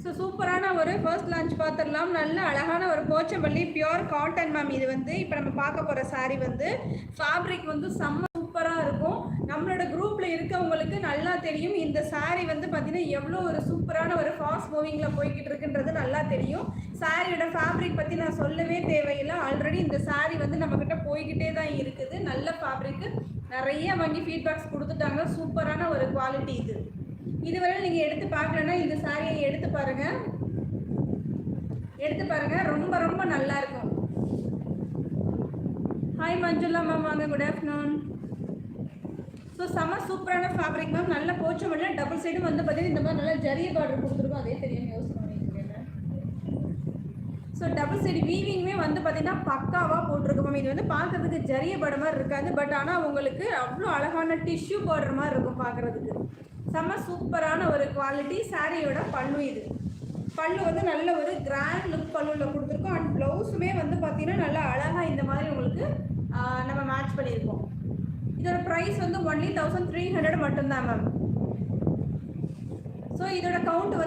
So சூப்பரான ஒரு first launch பார்த்துடலாம். நல்ல அழகான ஒரு போச்சம்பள்ளி பியூர் காட்டன் மேம். இது வந்து இப்போ நம்ம பார்க்க போகிற சாரீ வந்து ஃபேப்ரிக் வந்து செம்ம சூப்பராக இருக்கும். நம்மளோட குரூப்பில் இருக்கவங்களுக்கு நல்லா தெரியும் இந்த சாரீ வந்து பார்த்திங்கன்னா எவ்வளோ ஒரு சூப்பரான ஒரு ஃபாஸ்ட் மூவிங்கில் போய்கிட்டு இருக்குன்றது நல்லா தெரியும். சாரியோட ஃபேப்ரிக் பற்றி நான் சொல்லவே தேவையில்லை. ஆல்ரெடி இந்த சாரீ வந்து நம்மக்கிட்ட போய்கிட்டே தான் இருக்குது. நல்ல ஃபேப்ரிக்கு நிறைய வாங்கி ஃபீட்பேக்ஸ் கொடுத்துட்டாங்க. சூப்பரான ஒரு குவாலிட்டி இது. இதுவரை நீங்கள் எடுத்து பார்க்கலன்னா இந்த சாரியை எடுத்து பாருங்கள், ரொம்ப ரொம்ப நல்லா இருக்கும். ஹாய் மஞ்சுளா மேம், வாங்க, குட் ஆஃப்டர்நூன். ஸோ செம்ம சூப்பரான ஃபேப்ரிக் மேம். நல்ல போச்சம்பள்ளியில் டபுள் சைடும் வந்து பார்த்தீங்கன்னா இந்த மாதிரி நல்லா ஜரிய பார்டர் கொடுத்துருக்கோம். அதே தெரியும் யோசனை பண்ணிக்கிறேன். ஸோ டபுள் சைடு வீவிங்குமே வந்து பார்த்தீங்கன்னா பக்காவாக போட்டிருக்கோம் மேம். இது வந்து பார்க்கறதுக்கு ஜரிய பார்டர் மாதிரி இருக்காது, பட் ஆனால் உங்களுக்கு அவ்வளோ அழகான டிஷ்யூ பார்டர் மாதிரி இருக்கும் பார்க்குறதுக்கு. செம்ம சூப்பரான ஒரு குவாலிட்டி. சாரியோட பல்லு இது. பல்லு வந்து நல்ல ஒரு கிராண்ட் லுக் பல்லுவில் கொடுத்துருக்கோம். அண்ட் ப்ளவுஸுமே வந்து பார்த்தீங்கன்னா நல்லா அழகாக இந்த மாதிரி உங்களுக்கு நம்ம மேட்ச் பண்ணியிருக்கோம். இதோட ப்ரைஸ் வந்து ஒன்லி 1300 மட்டும்தான் மேம். ஸோ இதோட கவுண்ட்